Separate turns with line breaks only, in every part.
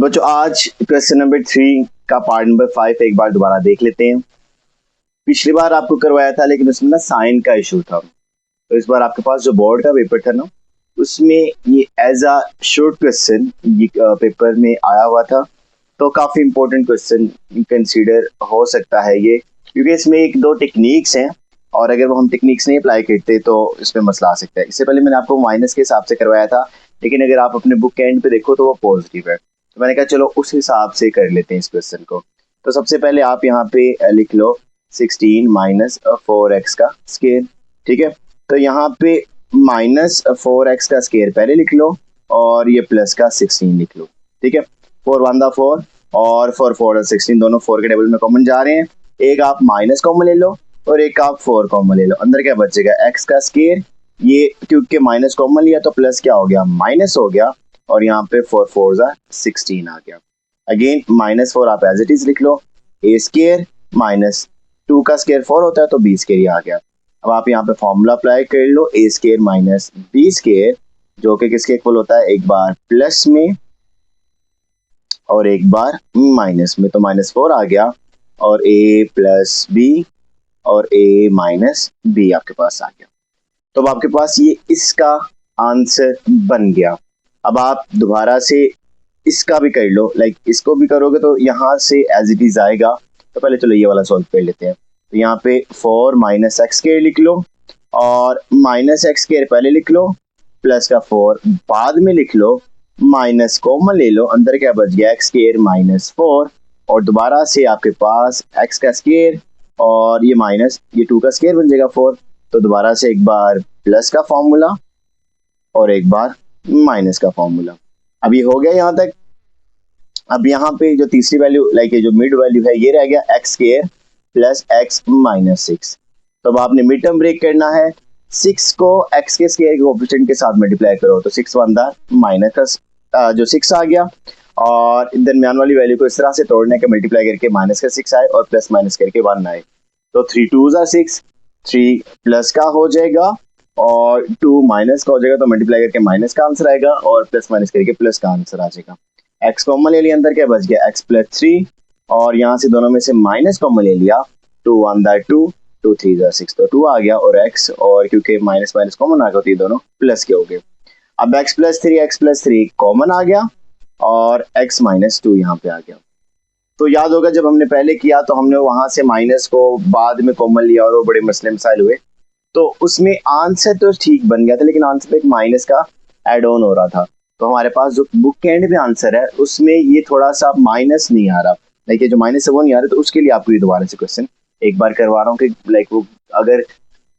तो बच्चों आज क्वेश्चन नंबर 3 का पार्ट नंबर 5 एक बार दोबारा देख लेते हैं। पिछली बार आपको करवाया था लेकिन उसमें ना साइन का इशू था, तो इस बार आपके पास जो बोर्ड का पेपर था ना उसमें ये एज अ शॉर्ट क्वेश्चन ये पेपर में आया हुआ था। तो काफी इंपॉर्टेंट क्वेश्चन कंसीडर हो सकता है ये, क्योंकि इसमें एक दो टेक्निक्स हैं और अगर वो हम टेक्निक्स नहीं अप्लाई करते तो इसमें मसला आ सकता है। इससे पहले मैंने आपको माइनस के हिसाब से करवाया था, लेकिन अगर आप अपने बुक के एंड पे देखो तो वो पॉजिटिव है, तो मैंने कहा चलो उस हिसाब से कर लेते हैं इस क्वेश्चन को। तो सबसे पहले आप यहाँ पे लिख लो 16 माइनस 4x का स्केयर, ठीक है। तो यहाँ पे माइनस 4x का स्केयर पहले लिख लो और ये प्लस का 16 लिख लो, ठीक है। 4 1 4 और 4 4 16 दोनों 4 के टेबल में कॉमन जा रहे हैं। एक आप माइनस कॉमन ले लो और एक आप 4 कॉमन ले लो। अंदर क्या बचेगा x का स्केयर, ये क्योंकि माइनस कॉमन लिया तो प्लस क्या हो गया माइनस हो गया और यहाँ पे 4 4 16 आ गया। अगेन माइनस 4 आप एज इट इज लिख लो, ए स्केयर माइनस 2 का स्केयर 4 होता है तो बी स्केयर आ गया। अब आप यहाँ पे फॉर्मूला अप्लाई कर लो, ए स्केयर माइनस बी स्केयर जो कि किसके इक्वल होता है, एक बार प्लस में और एक बार माइनस में। तो माइनस 4 आ गया और ए प्लस बी और ए माइनस बी आपके पास आ गया। तो अब आपके पास ये इसका आंसर बन गया। अब आप दोबारा से इसका भी कर लो, लाइक इसको भी करोगे तो यहाँ से एज इट इज आएगा। तो पहले चलो ये वाला सॉल्व कर लेते हैं। तो यहाँ पे 4 माइनस एक्स स्क्वायर लिख लो और माइनस एक्स स्क्वायर पहले लिख लो, प्लस का 4 बाद में लिख लो, माइनस कॉमन ले लो, अंदर क्या बच गया एक्स स्क्वायर माइनस 4 और दोबारा से आपके पास एक्स का स्क्वायर और ये माइनस ये 2 का स्क्वायर बन जाएगा 4। तो दोबारा से एक बार प्लस का फॉर्मूला और एक बार माइनस का फॉर्मूला। अब ये हो गया यहाँ तक। अब यहाँ पे जो तीसरी वैल्यू लाइक जो मिड वैल्यू है ये रह गया x square plus x minus 6। तो अब आपने मिड टर्म ब्रेक करना है, 6 को एक्स के स्क्वायर के कोएफिशिएंट के साथ मल्टीप्लाई करो तो 6 1 माइनस जो 6 आ गया और दरमियान वाली वैल्यू को इस तरह से तोड़ने के मल्टीप्लाई करके माइनस का 6 आए और प्लस माइनस करके 1 आए। तो 3 2 6, 3 प्लस का हो जाएगा और 2 माइनस का हो जाएगा, तो मल्टीप्लाई करके माइनस का आंसर आएगा और प्लस माइनस करके प्लस का आंसर आ जाएगा। एक्स कॉमन ले लिया, अंदर क्या बच गया एक्स प्लस 3 और यहाँ से दोनों में से माइनस कॉमन ले लिया, 2 1 2 2 3 6 तो 2 आ गया और एक्स और क्योंकि माइनस माइनस कॉमन आ गया तो ये दोनों प्लस के हो गए। अब एक्स प्लस 3 कॉमन आ गया और एक्स माइनस 2 यहाँ पे आ गया। तो याद होगा जब हमने पहले किया तो हमने वहां से माइनस को बाद में कॉमन लिया और वो बड़े मसले मसाइल हुए, तो उसमें आंसर तो ठीक बन गया था लेकिन आंसर पे एक माइनस का एड ऑन हो रहा था। तो हमारे पास जो बुक के एंड में आंसर है उसमें ये थोड़ा सा माइनस नहीं आ रहा, लाइक जो माइनस है वो नहीं आ रहा, तो उसके लिए आपको ये दोबारा से क्वेश्चन एक बार करवा रहा हूँ कि लाइक वो अगर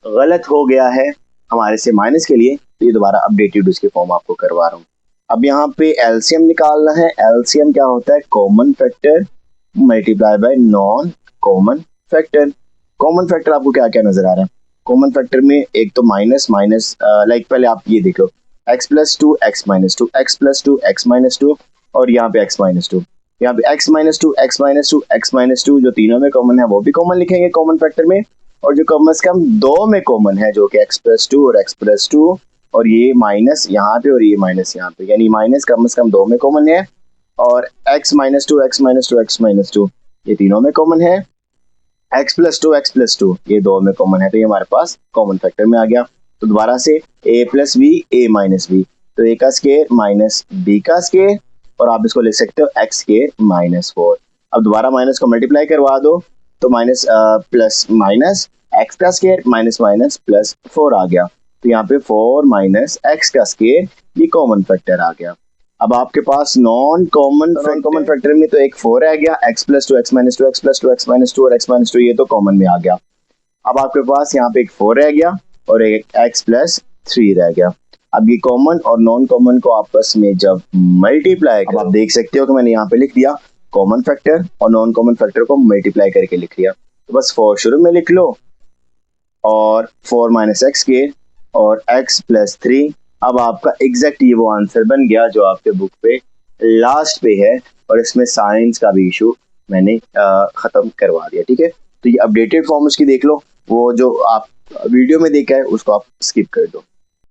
गलत हो गया है हमारे से माइनस के लिए तो ये दोबारा अपडेटेड उसके फॉर्म आपको करवा रहा हूँ। अब यहाँ पे एलसीएम निकालना है। एलसीएम क्या होता है, common factor multiply by non common factor. Common factor आपको क्या क्या नजर आ रहा है, कॉमन फैक्टर में एक तो माइनस माइनस लाइक पहले आप ये देख लो x plus 2 x minus 2 x plus 2 x minus 2 और यहाँ पे x माइनस 2, यहाँ पे x minus 2 x minus 2 x minus 2 जो तीनों में कॉमन है वो भी कॉमन लिखेंगे कॉमन फैक्टर में, और जो कम से कम दो में कॉमन है जो कि x प्लस 2 और x प्लस 2 और ये माइनस यहाँ पे और ये माइनस यहाँ पे, यानी माइनस कम से कम दो में कॉमन है और x minus 2 x minus 2 x minus 2 ये तीनों में कॉमन है, x प्लस 2 ये दो में कॉमन है, तो ये हमारे पास कॉमन फैक्टर में आ गया। तो दोबारा से a plus b a minus b, तो a का स्केयर माइनस b का स्केयर और आप इसको लिख सकते हो x स्केयर माइनस 4। अब दोबारा माइनस को मल्टीप्लाई करवा दो तो माइनस प्लस माइनस x का स्केयर माइनस माइनस प्लस 4 आ गया। तो यहाँ पे 4 माइनस x का स्केयर ये कॉमन फैक्टर आ गया। अब आपके पास नॉन कॉमन फैक्टर में तो एक 4 रह गया, x plus 2 x minus 2 x plus 2 x minus 2 और x माइनस 2 ये तो कॉमन में आ गया। अब आपके पास यहाँ पे एक 4 रह गया और एक x प्लस 3 रह गया। अब ये कॉमन और नॉन कॉमन को आपस में जब मल्टीप्लाई करो, आप देख सकते हो कि मैंने यहाँ पे लिख दिया कॉमन फैक्टर और नॉन कॉमन फैक्टर को मल्टीप्लाई करके लिख दिया। तो बस 4 शुरू में लिख लो और 4 माइनस एक्स स्क्वायर और x प्लस 3। अब आपका एग्जैक्ट ये वो आंसर बन गया जो आपके बुक पे लास्ट पे है और इसमें साइंस का भी इशू मैंने खत्म करवा दिया, ठीक है। तो ये अपडेटेड फॉर्म उसकी देख लो, वो जो आप वीडियो में देखा है उसको आप स्किप कर दो।